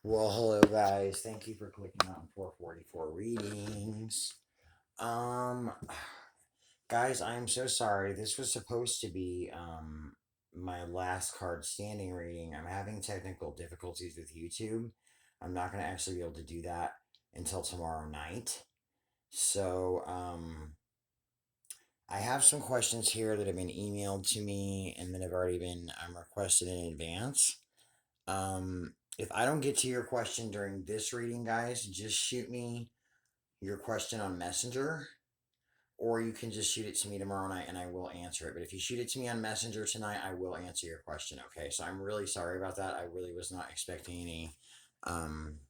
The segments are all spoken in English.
Well, hello guys. Thank you for clicking on 444 readings. Um guys, I am so sorry. This was supposed to be my last card standing reading. I'm having technical difficulties with YouTube. I'm not going to actually be able to do that until tomorrow night. So, I have some questions here that have been emailed to me and that have already been requested in advance. If I don't get to your question during this reading, guys, just shoot me your question on Messenger, or you can just shoot it to me tomorrow night and I will answer it. But if you shoot it to me on Messenger tonight, I will answer your question. Okay, so I'm really sorry about that. I really was not expecting um,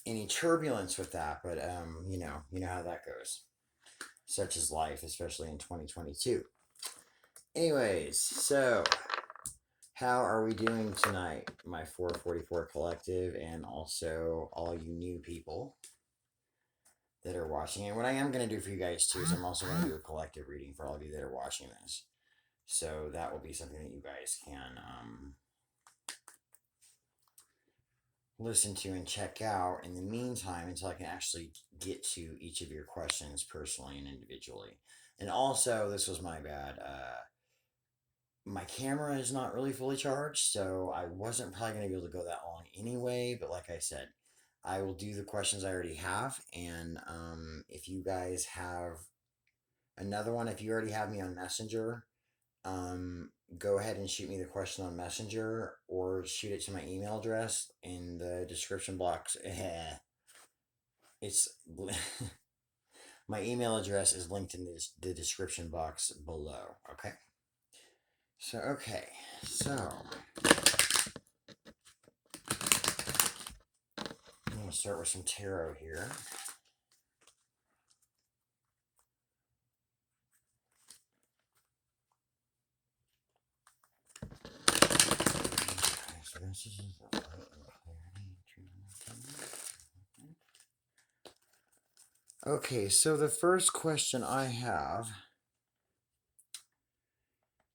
any turbulence with that, but you know how that goes. Such is life, especially in 2022. Anyways, so how are we doing tonight, my 444 collective, and also all you new people that are watching? And what I am going to do for you guys too is I'm also going to do a collective reading for all of you that are watching this. So that will be something that you guys can listen to and check out in the meantime until I can actually get to each of your questions personally and individually. And also, this was my bad. My camera is not really fully charged, so I wasn't probably going to be able to go that long anyway. But like I said, I will do the questions I already have. And if you guys have another one, if you already have me on Messenger, go ahead and shoot me the question on Messenger or shoot it to my email address in the description box. It's my email address is linked in the description box below. Okay. So I'm going to start with some tarot here. Okay, so this is light and clarity. Okay, so the first question I have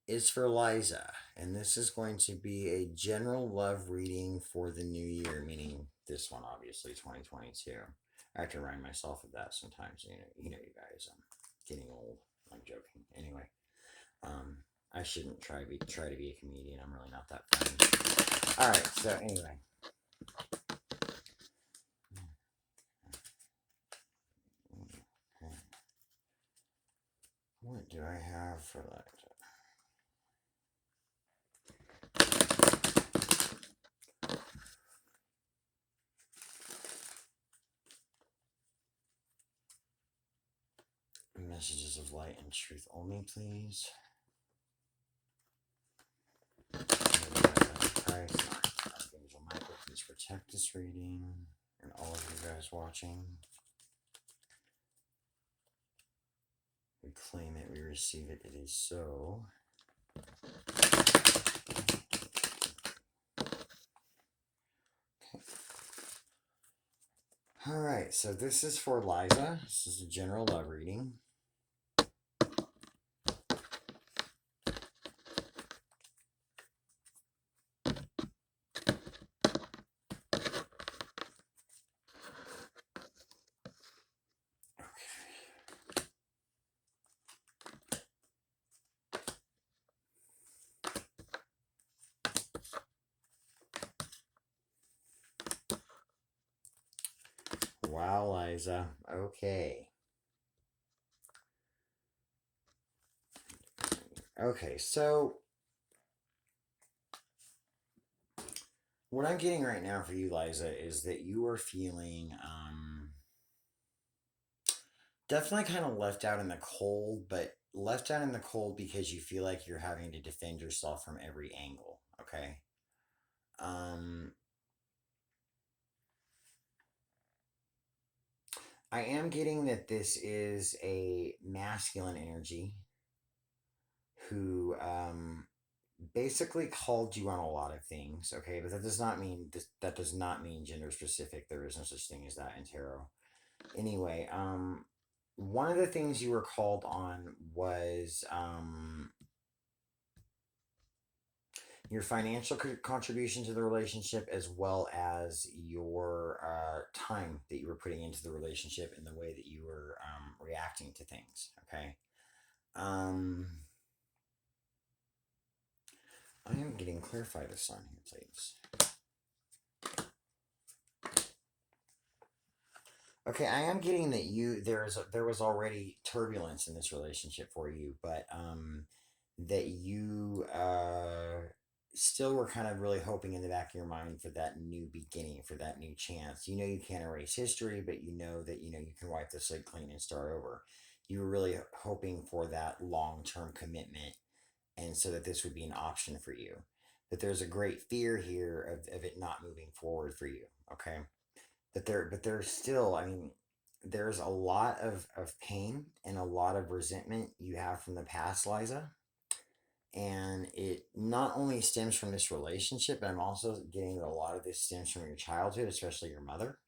is for Liza, and this is going to be a general love reading for the new year, meaning this one, obviously, 2022. I have to remind myself of that sometimes. You guys, I'm getting old. I'm joking. Anyway, I shouldn't try to be a comedian. I'm really not that funny. All right. So anyway, what do I have for that? Messages of light and truth only, please. Christ, Archangel Michael, please protect this reading and all of you guys watching. We claim it, we receive it, it is so. All right, so this is for Liza. This is a general love reading. Wow, Liza. Okay. Okay, so what I'm getting right now for you, Liza, is that you are feeling definitely kind of left out in the cold, but left out in the cold because you feel like you're having to defend yourself from every angle. Okay. Um, I am getting that this is a masculine energy who basically called you on a lot of things. Okay, but that does not mean that does not mean gender specific. There is no such thing as that in tarot. Anyway, one of the things you were called on was your financial contribution to the relationship, as well as your time that you were putting into the relationship and the way that you were reacting to things. Okay. Um, I am getting clarify this on here, please. Okay, I am getting that there was already turbulence in this relationship for you, but that you still were kind of really hoping in the back of your mind for that new beginning, for that new chance. You know you can't erase history, but you know that you can wipe the slate clean and start over. You were really hoping for that long-term commitment, and so that this would be an option for you. But there's a great fear here of it not moving forward for you. Okay, but there's still, I mean, there's a lot of pain and a lot of resentment you have from the past, Liza. And it not only stems from this relationship, but I'm also getting that a lot of this stems from your childhood, especially your mother.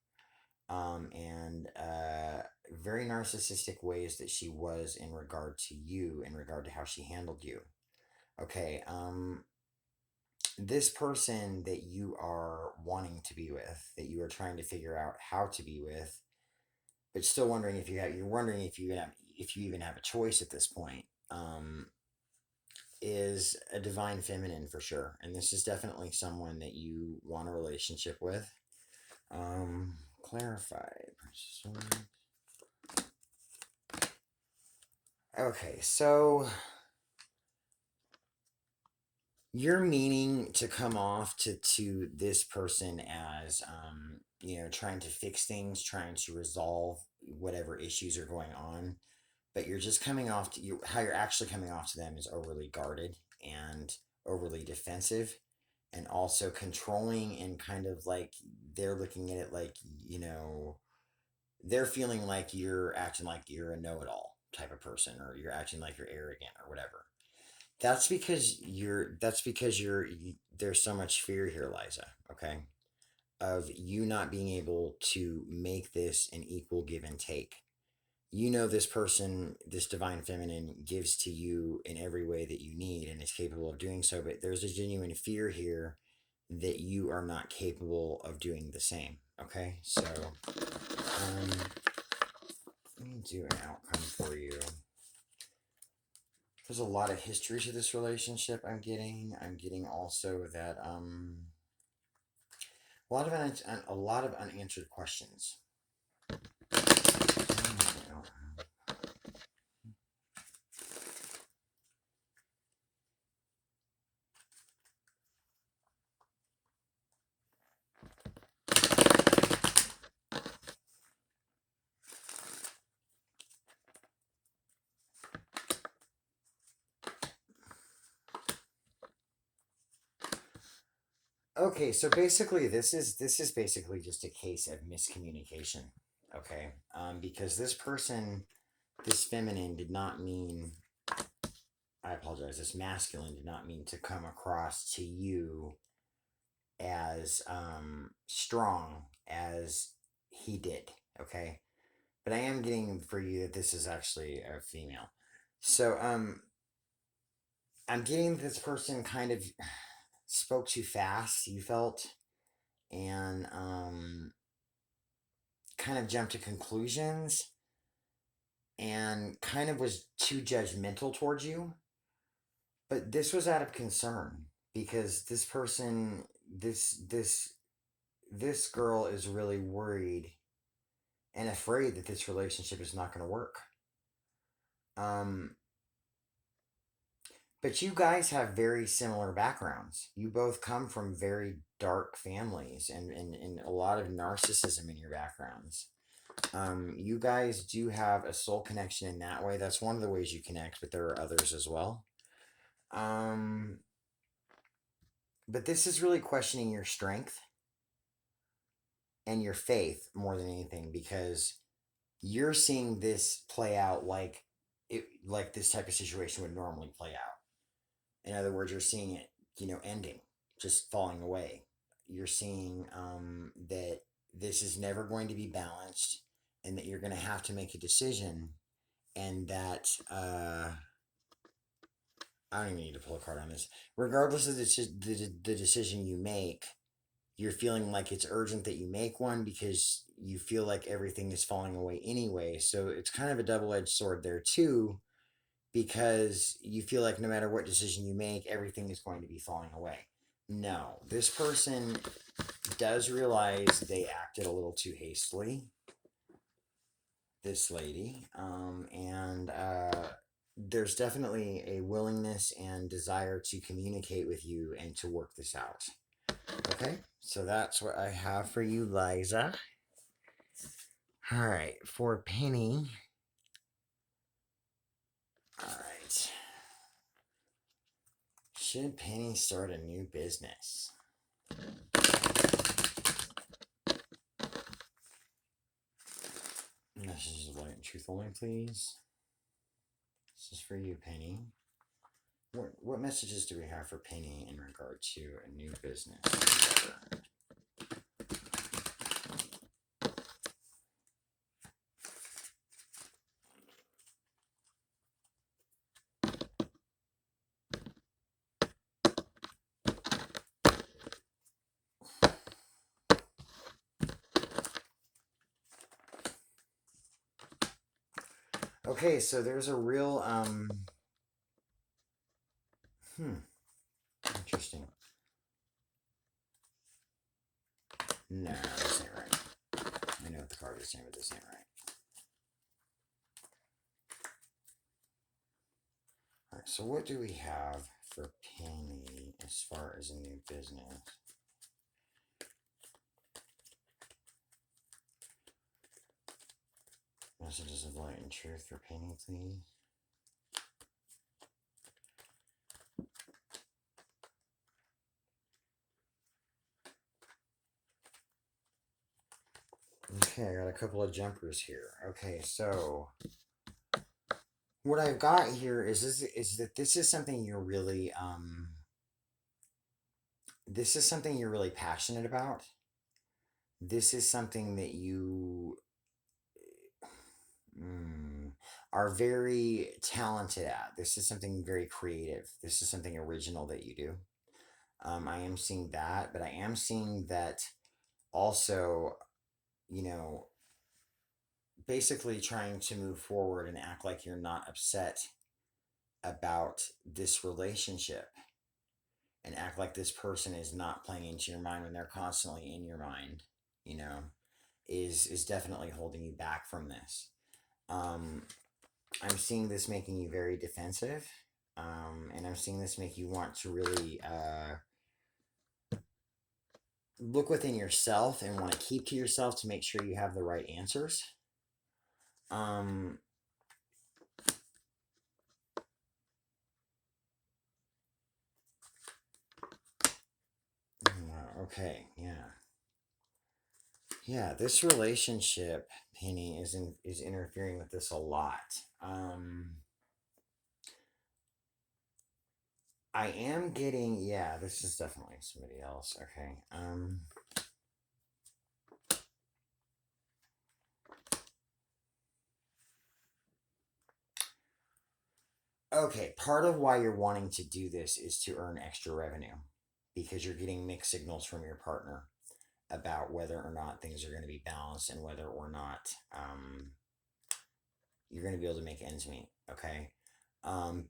And very narcissistic ways that she was in regard to you, in regard to how she handled you. Okay, this person that you are wanting to be with, that you are trying to figure out how to be with, but still wondering if you're wondering if you even have a choice at this point. Is a divine feminine for sure, and this is definitely someone that you want a relationship with. Clarify. Okay, so you're meaning to come off to this person as trying to fix things, trying to resolve whatever issues are going on, but you're just coming off to you how you're actually coming off to them is overly guarded and overly defensive, and also controlling, and kind of like they're looking at it like, they're feeling like you're acting like you're a know-it-all type of person, or you're acting like you're arrogant or whatever. There's so much fear here, Liza, okay, of you not being able to make this an equal give and take. This person, this divine feminine, gives to you in every way that you need and is capable of doing so, but there's a genuine fear here that you are not capable of doing the same. Okay, so let me do an outcome for you. There's a lot of history to this relationship. I'm getting also that a lot of unanswered questions. Okay, so basically, this is basically just a case of miscommunication. Okay, because this person, this feminine, did not mean. I apologize. This masculine did not mean to come across to you as strong as he did. Okay, but I am getting for you that this is actually a female. So I'm getting this person kind of spoke too fast. You felt, and kind of jumped to conclusions, and kind of was too judgmental towards you. But this was out of concern, because this person, this girl is really worried and afraid that this relationship is not going to work. Um, but you guys have very similar backgrounds. You both come from very dark families, and a lot of narcissism in your backgrounds. You guys do have a soul connection in that way. That's one of the ways you connect, but there are others as well. Um, but this is really questioning your strength and your faith more than anything, because you're seeing this play out like this type of situation would normally play out. In other words, you're seeing it, ending, just falling away. You're seeing that this is never going to be balanced, and that you're going to have to make a decision, and that I don't even need to pull a card on this. Regardless of the decision you make, you're feeling like it's urgent that you make one because you feel like everything is falling away anyway. So it's kind of a double edged sword there, too, because you feel like no matter what decision you make, everything is going to be falling away. No, this person does realize they acted a little too hastily, this lady, and there's definitely a willingness and desire to communicate with you and to work this out. Okay, so that's what I have for you, Liza. All right, for Penny. All right. Should Penny start a new business? Messages of light and truth only, please. This is for you, Penny. What messages do we have for Penny in regard to a new business? Okay, so there's a real interesting. No, this ain't right. I know what the card is saying, but this ain't right. All right, so what do we have for Penny as far as a new business? Messages of light and truth for Penny, please. Okay, I got a couple of jumpers here. Okay, so what I've got here is that this is something you're really this is something you're really passionate about. This is something that you are very talented at. This is something very creative. This is something original that you do. I am seeing that, but I am seeing that also, you know, basically trying to move forward and act like you're not upset about this relationship and act like this person is not playing into your mind when they're constantly in your mind, you know, is definitely holding you back from this. Um, I'm seeing this making you very defensive, and I'm seeing this make you want to really look within yourself and want to keep to yourself to make sure you have the right answers. Um, okay, yeah. Yeah, this relationship, Penny, is interfering with this a lot. I am getting, yeah, this is definitely somebody else. Okay. Okay, part of why you're wanting to do this is to earn extra revenue because you're getting mixed signals from your partner about whether or not things are going to be balanced and whether or not you're going to be able to make ends meet. Okay.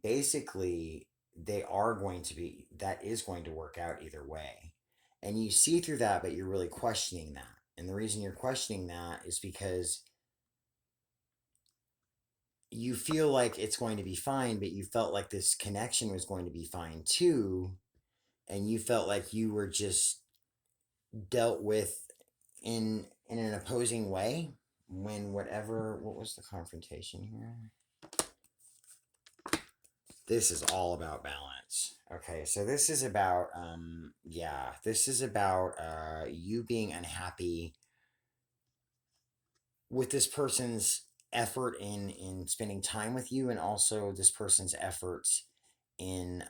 Basically, they are going to be, that is going to work out either way. And you see through that, but you're really questioning that. And the reason you're questioning that is because you feel like it's going to be fine, but you felt like this connection was going to be fine too. And you felt like you were just dealt with in an opposing way when whatever, what was the confrontation here? This is all about balance. Okay, so this is about yeah, this is about you being unhappy with this person's effort in spending time with you, and also this person's efforts in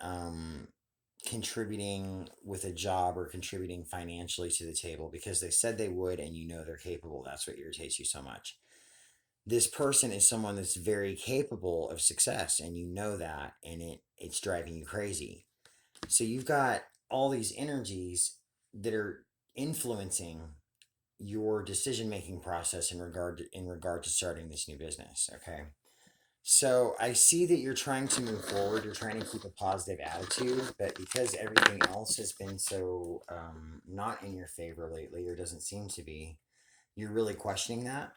contributing with a job or contributing financially to the table because they said they would and you know they're capable. That's what irritates you so much. this person is someone that's very capable of success, and you know that, and it's driving you crazy. So you've got all these energies that are influencing your decision making process in regard to starting this new business. Okay. So I see that you're trying to move forward. You're trying to keep a positive attitude, but because everything else has been so not in your favor lately, or doesn't seem to be, you're really questioning that.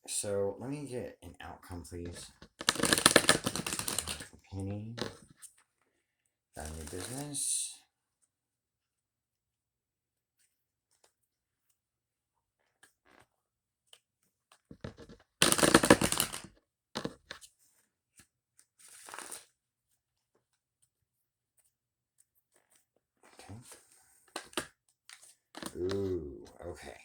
So let me get an outcome, please. Penny, got a new business. Okay. Ooh, okay.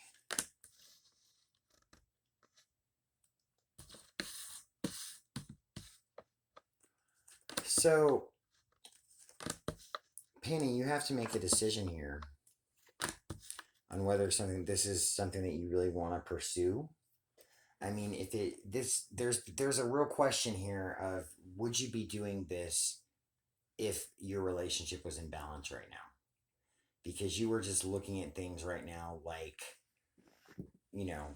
So, Penny, you have to make a decision here on whether this is something that you really want to pursue. I mean, if it this there's a real question here of, would you be doing this if your relationship was in balance right now? Because you were just looking at things right now like,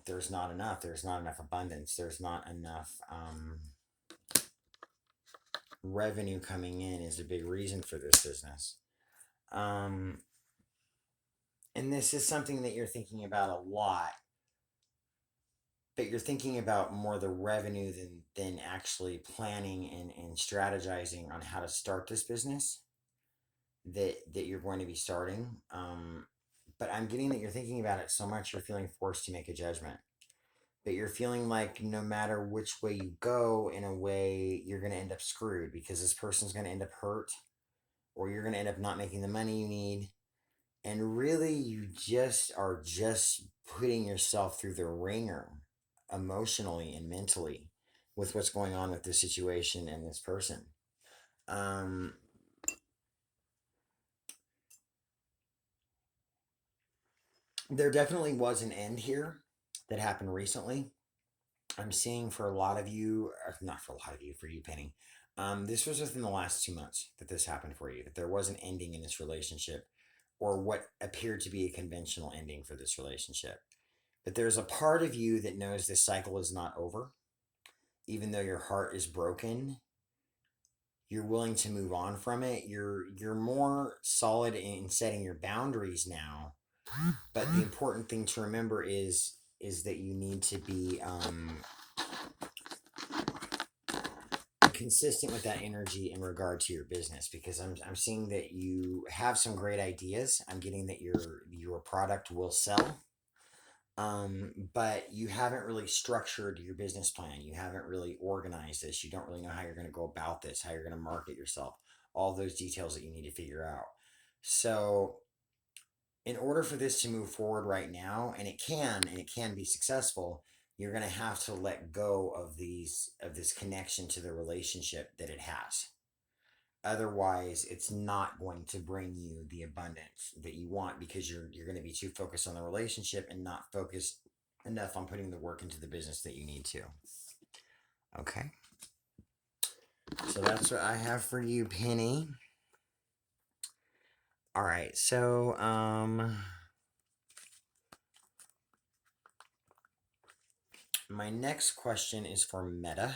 there's not enough abundance, there's not enough revenue coming in is a big reason for this business. Um, and this is something that you're thinking about a lot, but you're thinking about more the revenue than actually planning and strategizing on how to start this business that you're going to be starting. But I'm getting that you're thinking about it so much you're feeling forced to make a judgment. But you're feeling like no matter which way you go, in a way, you're going to end up screwed because this person's going to end up hurt, or you're going to end up not making the money you need. And really, you just are just putting yourself through the ringer emotionally and mentally with what's going on with this situation and this person. Um, there definitely was an end here that happened recently. I'm seeing for a lot of you, not for a lot of you, for you, Penny. This was within the last 2 months that this happened for you, that there was an ending in this relationship, or what appeared to be a conventional ending for this relationship. But there's a part of you that knows this cycle is not over. Even though your heart is broken, you're willing to move on from it. You're more solid in setting your boundaries now. But the important thing to remember is that you need to be consistent with that energy in regard to your business, because I'm seeing that you have some great ideas. I'm getting that your product will sell. But you haven't really structured your business plan. You haven't really organized this. You don't really know how you're going to go about this, how you're going to market yourself, all those details that you need to figure out. So, in order for this to move forward right now, and it can be successful, you're going to have to let go of this connection to the relationship that it has. Otherwise, it's not going to bring you the abundance that you want, because you're going to be too focused on the relationship and not focused enough on putting the work into the business that you need to. Okay. So that's what I have for you, Penny. All right. So my next question is for Meta.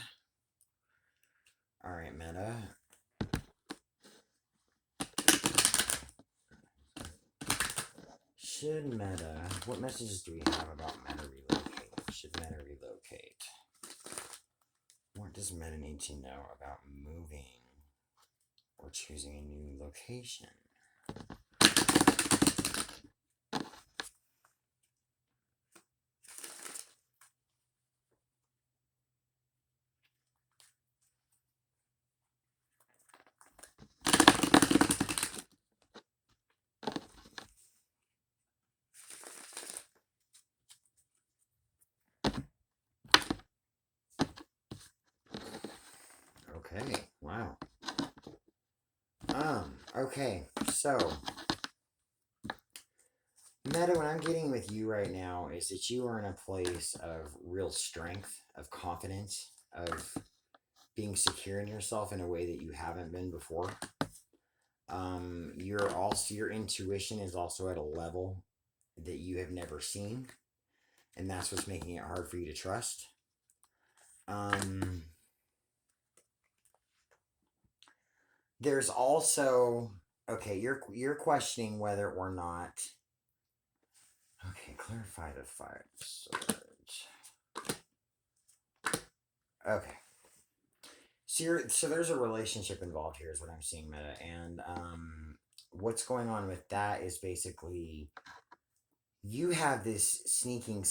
All right, Meta. What messages do we have about Meta relocate? Should Meta relocate? What does Meta need to know about moving or choosing a new location? Okay, wow. Okay, so Meta, what I'm getting with you right now is that you are in a place of real strength, of confidence, of being secure in yourself in a way that you haven't been before. Your intuition is also at a level that you have never seen, and that's what's making it hard for you to trust. Um, there's also okay. You're questioning whether or not. Okay, clarify the Five of Swords. Okay. So there's a relationship involved here, is what I'm seeing, Meta, and what's going on with that is basically you have this sneaking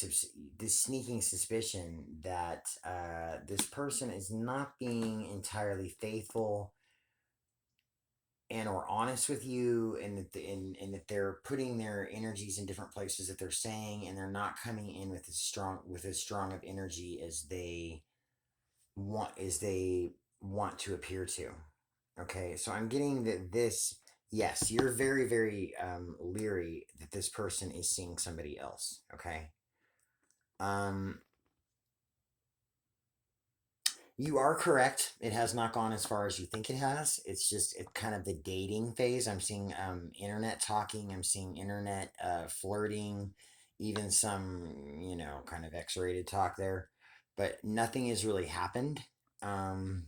suspicion that this person is not being entirely faithful and or honest with you, and that they're putting their energies in different places that they're saying, and they're not coming in with as strong of energy as they want to appear to. Okay, so I'm getting that this, yes, you're very, very leery that this person is seeing somebody else. Okay, um, you are correct. It has not gone as far as you think it has. It's just kind of the dating phase. I'm seeing internet talking. I'm seeing internet flirting, even some kind of X-rated talk there, but nothing has really happened. Um,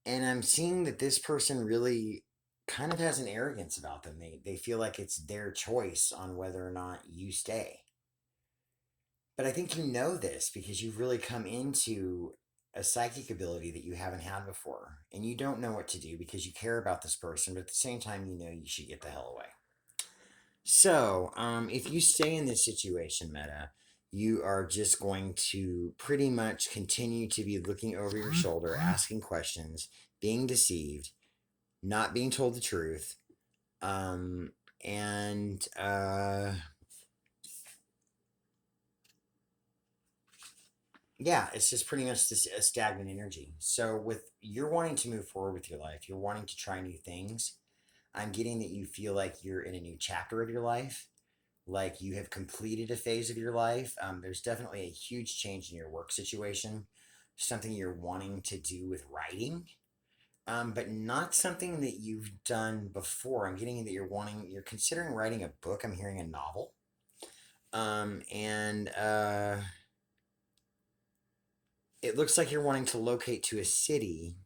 and I'm seeing that this person really kind of has an arrogance about them. They feel like it's their choice on whether or not you stay. But I think you know this because you've really come into a psychic ability that you haven't had before. And you don't know what to do because you care about this person, but at the same time, you know you should get the hell away. So, if you stay in this situation, Meta, you are just going to pretty much continue to be looking over your shoulder, asking questions, being deceived, not being told the truth, um, and yeah, it's just pretty much this a stagnant energy. So with you're wanting to move forward with your life, you're wanting to try new things. I'm getting that you feel like you're in a new chapter of your life, like you have completed a phase of your life. There's definitely a huge change in your work situation, something you're wanting to do with writing, but not something that you've done before. I'm getting that you're considering writing a book. I'm hearing a novel. And it looks like you're wanting to locate to a city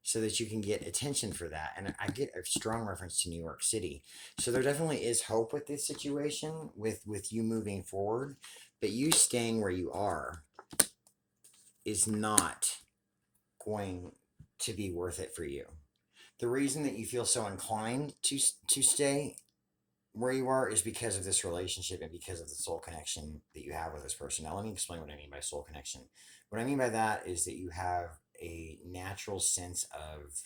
so that you can get attention for that. And I get a strong reference to New York City. So there definitely is hope with this situation, with you moving forward, but you staying where you are is not going to be worth it for you. The reason that you feel so inclined to stay where you are is because of this relationship and because of the soul connection that you have with this person. Now, let me explain what I mean by soul connection. What I mean by that is that you have a natural sense of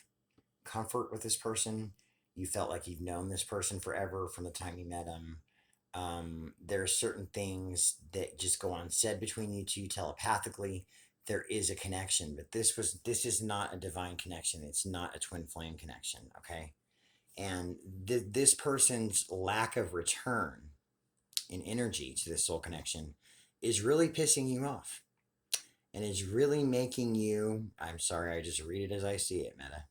comfort with this person. You felt like you've known this person forever from the time you met him. There are certain things that just go unsaid between you two telepathically. There is a connection, but this is not a divine connection. It's not a twin flame connection. Okay, and this person's lack of return in energy to this soul connection is really pissing you off, and is really making you, I'm sorry, I just read it as I see it, Meta,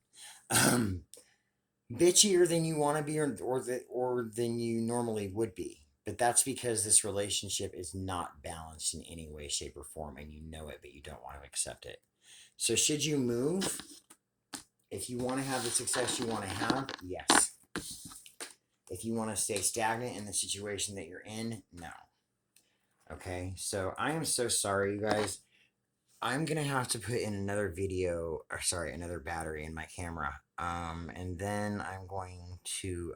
bitchier than you want to be, or than you normally would be. But that's because this relationship is not balanced in any way, shape, or form, and you know it, but you don't want to accept it. So should you move, if you want to have the success you want to have, yes. If you want to stay stagnant in the situation that you're in, no. Okay, so I am so sorry, you guys. I'm gonna have to put in another video, or sorry, another battery in my camera. And then I'm going to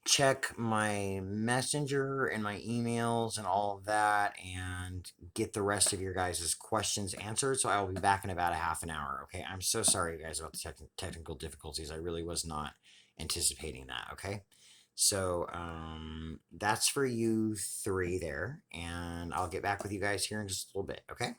check my messenger and my emails and all of that, and get the rest of your guys' questions answered. So I will be back in about a half an hour. Okay, I'm so sorry, you guys, about the technical difficulties. I really was not anticipating that. Okay. So that's for you three there, and I'll get back with you guys here in just a little bit. Okay.